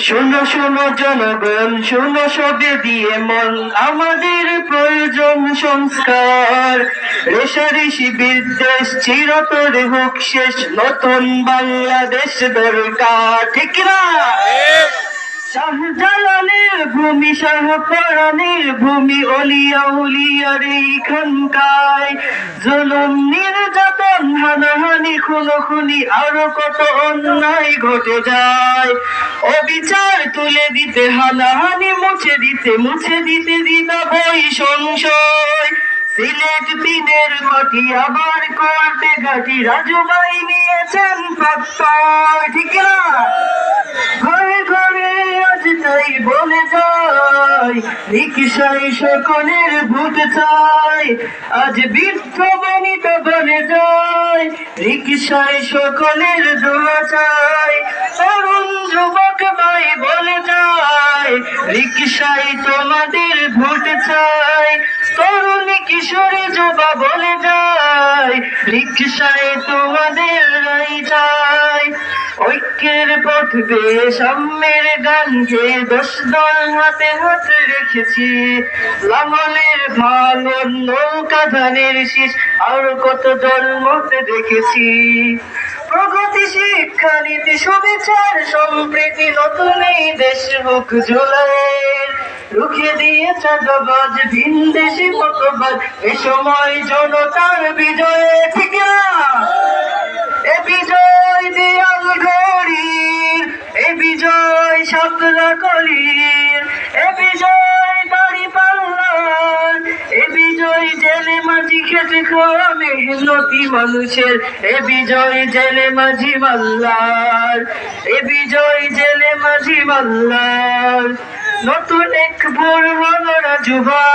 শোনো শোনো জনগণ, শোনো সবে দিয়ে মন, আমাদের প্রয়োজন সংস্কার। রেশারেশি বিদ্বেষ চিরতরে হোক শেষ, নতুন বাংলাদেশ দরকার। ঠিক না? শাহজালালের ভূমি, শাহপরাণের ভূমি, অলিয়া উলিয়ার এইখানকায় জুলুম নির্যাতন হানাহানি খুনোখুনি আরো কত অন্যায় ঘটে যায়। অবিচার তুলে দিতে হানাহানি মুছে দিতে দিতা বই সংশয়। সিলেট দিনের মাটি আবার করতে ঘাটি, রাজু ভাই নিয়েছেন প্রত্যয়। ঠিক না? ঘরে ঘরে আজ তাই বলে যায়, রিকশায় সকলের ভোট চাই। আজ বৃদ্ধ বনিতা বলে যায়, রিকশায় সকলের দোয়া চাই। তরুণ যুবক ভাই বলে যায়, রিকশায় তোমাদের ভোট চাই। তরুণী কিশোরী যুবা বলে যায়, রিকশায় তোমাদের রায় চাই। ঐক্যের পথ বেয়ে সাম্যের গান গেয়ে 10 দল হাতে হাতে রেখেছি। লাঙলের ভাঙন নৌকা ধানের শীষ আর কত জন্মতে দেখেছি। প্রগতি শিক্ষা নীতি সুবিচার সম্প্রীতি নতুন এই দেশ হোক জুলাইয়ের। রুখে দিয়ে চাঁদাবাজ ভিনদেশি মতবাদ, এ সময় জনতার বিজয়ে। ঠিক না? এ বিজয় দেয়াল ঘড়ির, এ বিজয় শাপলা কলির, এ বিজয় দাড়ি পাল্লার, এ বিজয় জেলে মাঝি খেটে খাওয়া মেহনতি মানুষের, এ বিজয় জেলে মাঝি মাল্লার, এ বিজয় জেলে মাঝি মাল্লার। নতুন এক ভোর হলো রাজু ভাই।